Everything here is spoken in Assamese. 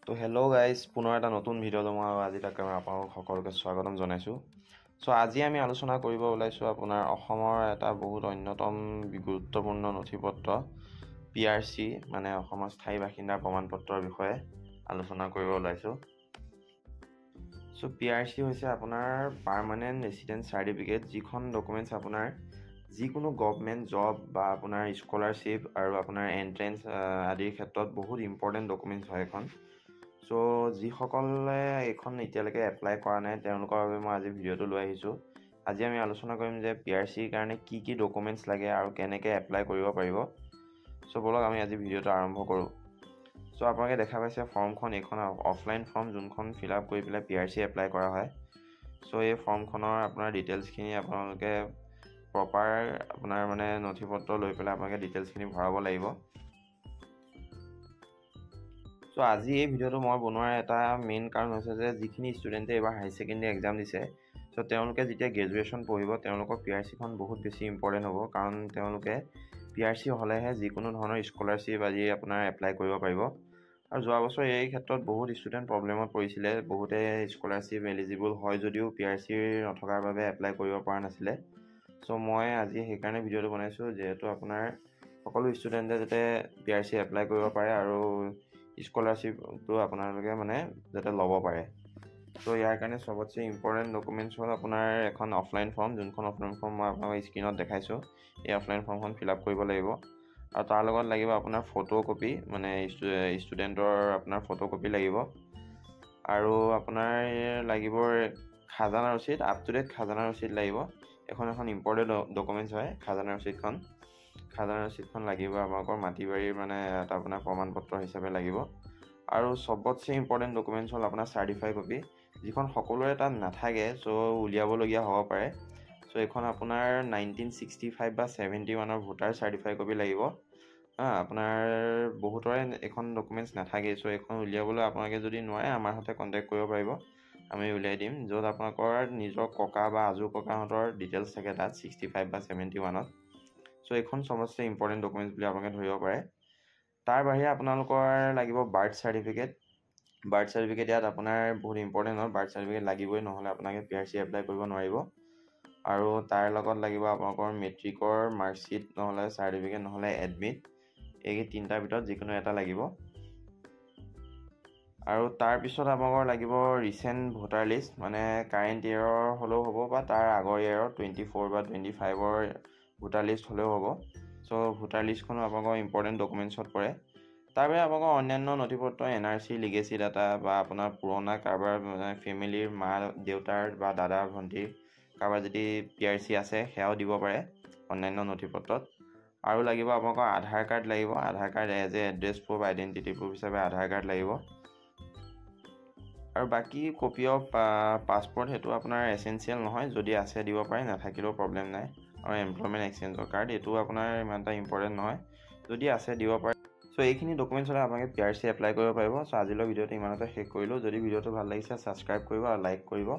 তো হেল্ল' গাইজ, পুনৰ এটা নতুন ভিডিঅ'লৈ মই আজি তাকে আপোনালোক সকলোকে স্বাগতম জনাইছোঁ। আজি আমি আলোচনা কৰিব ওলাইছোঁ আপোনাৰ অসমৰ এটা বহুত অন্যতম গুৰুত্বপূৰ্ণ নথিপত্ৰ PRC মানে অসমৰ স্থায়ী বাসিন্দাৰ প্ৰমাণপত্ৰৰ বিষয়ে আলোচনা কৰিব ওলাইছোঁ। PRC হৈছে আপোনাৰ পাৰ্মানেণ্ট ৰেচিডেন্স চাৰ্টিফিকেট, যিখন ডকুমেণ্টছ আপোনাৰ যিকোনো গভৰ্ণমেণ্ট জব বা আপোনাৰ স্কলাৰশ্বিপ আৰু আপোনাৰ এণ্ট্ৰেঞ্চ আদিৰ ক্ষেত্ৰত বহুত ইম্পৰ্টেণ্ট ডকুমেণ্টছ হয় এখন। যিসকলে এইখন এতিয়ালৈকে এপ্লাই কৰা নাই তেওঁলোকৰ বাবে মই আজি ভিডিঅ'টো লৈ আহিছোঁ। আজি আমি আলোচনা কৰিম যে PRCৰ কাৰণে কি কি ডকুমেণ্টছ লাগে আৰু কেনেকৈ এপ্লাই কৰিব পাৰিব। ব'লক আমি আজি ভিডিঅ'টো আৰম্ভ কৰোঁ। আপোনালোকে দেখা পাইছে ফৰ্মখন, এইখন অফলাইন ফৰ্ম যোনখন ফিল আপ কৰি পেলাই PRC এপ্লাই কৰা হয়। এই ফৰ্মখনৰ আপোনাৰ ডিটেইলছখিনি আপোনালোকে প্ৰপাৰ আপোনাৰ নথিপত্ৰ লৈ পেলাই আপোনালোকে ডিটেইলছখিনি ভৰাব লাগিব। আজি এই ভিডিঅ'টো মই বনোৱাৰ এটা মেইন কাৰণ হৈছে যে যিখিনি ষ্টুডেণ্টে এইবাৰ হাই ছেকেণ্ডেৰী এক্সাম দিছে, তেওঁলোকে যেতিয়া গ্ৰেজুৱেশ্যন পঢ়িব তেওঁলোকৰ PRCখন বহুত বেছি ইম্পৰ্টেণ্ট হ'ব, কাৰণ তেওঁলোকে PRC হ'লেহে যিকোনো ধৰণৰ স্কলাৰশ্বিপ আদি আপোনাৰ এপ্লাই কৰিব পাৰিব। আৰু যোৱা বছৰ এই ক্ষেত্ৰত বহুত ষ্টুডেণ্ট প্ৰব্লেমত পৰিছিলে। বহুতে স্কলাৰশ্বিপ এলিজিবল হয় যদিও PRC নথকাৰ বাবে এপ্লাই কৰিব পৰা নাছিলে। মই আজি সেইকাৰণে ভিডিঅ'টো বনাইছোঁ, যিহেতু আপোনাৰ সকলো ষ্টুডেণ্টে যাতে PRC এপ্লাই কৰিব পাৰে আৰু স্কলাৰশ্বিপটো আপোনালোকে যাতে ল'ব পাৰে। ইয়াৰ কাৰণে চবতছে ইম্পৰ্টেণ্ট ডকুমেণ্টছ হ'ল আপোনাৰ এখন অফলাইন ফৰ্ম, যোনখন অফলাইন ফৰ্ম মই আপোনালোকক স্ক্ৰীণত দেখাইছোঁ। এই অফলাইন ফৰ্মখন ফিল আপ কৰিব লাগিব আৰু তাৰ লগত লাগিব আপোনাৰ ফটো কপি, ষ্টুডেণ্টৰ আপোনাৰ ফটো কপি লাগিব। আৰু আপোনাৰ লাগিব খাজানা ৰচিদ, আপ টু ডেট খাজানা ৰচিদ লাগিব। এখন ইম্পৰ্টেণ্ট ডকুমেণ্টছ হয় খাজানা ৰচিদখন। খাজানা ৰচিদখন লাগিব আপোনালোকৰ মাটি বাৰীৰ এটা আপোনাৰ প্ৰমাণপত্ৰ হিচাপে লাগিব। আৰু চবতছে ইম্পৰ্টেণ্ট ডকুমেণ্টছ হ'ল আপোনাৰ চাৰ্টিফাই কপি, যিখন সকলোৰে তাত নাথাকে, উলিয়াবলগীয়া হ'ব পাৰে। এইখন আপোনাৰ 1965 বা 71 ভোটাৰ চাৰ্টিফাই কপি লাগিব। আপোনাৰ বহুতৰে এইখন ডকুমেণ্টছ নাথাকে, এইখন উলিয়াবলৈ আপোনালোকে যদি নোৱাৰে আমাৰ সৈতে কণ্টেক্ট কৰিব পাৰিব, আমি উলিয়াই দিম। য'ত আপোনালোকৰ নিজৰ ককা বা আজু ককাহঁতৰ ডিটেইলছ থাকে তাত 65 বা 71ত। এইখন চবতছে ইম্পৰ্টেণ্ট ডকুমেণ্টছ বুলি আপোনালোকে ধৰিব পাৰে। তাৰ বাহিৰে আপোনালোকৰ লাগিব বাৰ্থ চাৰ্টিফিকেট। বাৰ্থ চাৰ্টিফিকেট ইয়াত আপোনাৰ বহুত ইম্পৰ্টেণ্ট হয়। বাৰ্থ চাৰ্টিফিকেট লাগিবই, নহ'লে আপোনালোকে PRC এপ্লাই কৰিব নোৱাৰিব। আৰু তাৰ লগত লাগিব আপোনালোকৰ মেট্ৰিকৰ মাৰ্কশ্বিট নহ'লে চাৰ্টিফিকেট নহ'লে এডমিট, এই তিনিটাৰ ভিতৰত যিকোনো এটা লাগিব। আৰু তাৰপিছত আপোনালোকৰ লাগিব ৰিচেণ্ট ভোটাৰ লিষ্ট, কাৰেণ্ট ইয়েৰৰ হ'লেও হ'ব বা তাৰ আগৰ ইয়েৰৰ 24 বা 25ৰ ভোটাৰ লিষ্ট হ'লেও হ'ব। ভোটাৰ লিষ্টখনো আপোনালোকৰ ইম্পৰ্টেণ্ট ডকুমেণ্টছত পৰে। তাৰ বাহিৰে আপোনালোকৰ অন্যান্য নথিপত্ৰ NRC, লিগেচি ডাটা বা আপোনাৰ পুৰণা কাৰোবাৰ ফেমিলিৰ মা দেউতাৰ বা দাদা ভণ্টিৰ কাৰোবাৰ যদি PRC আছে সেয়াও দিব পাৰে অন্যান্য নথিপত্ৰত। আৰু লাগিব আপোনালোকৰ আধাৰ কাৰ্ড লাগিব। Aadhaar card as address proof, identity proof হিচাপে আধাৰ কাৰ্ড লাগিব। আৰু বাকী কপি অফ পাছপৰ্ট, সেইটো আপোনাৰ এচেঞ্চিয়েল নহয়, যদি আছে দিব পাৰে, নাথাকিলেও প্ৰব্লেম নাই। আৰু এমপ্লয়মেণ্ট এক্সচেঞ্জৰ কাৰ্ড, এইটো আপোনাৰ ইমান এটা ইম্পৰ্টেণ্ট নহয়, যদি আছে দিব পাৰে। এইখিনি ডকুমেণ্টছ হ'লে আপোনালোকে PRC এপ্লাই কৰিব পাৰিব। আজিলৈ ভিডিঅ'টো ইমানতে শেষ কৰিলোঁ। যদি ভিডিঅ'টো ভাল লাগিছে ছাবস্ক্ৰাইব কৰিব আৰু লাইক কৰিব।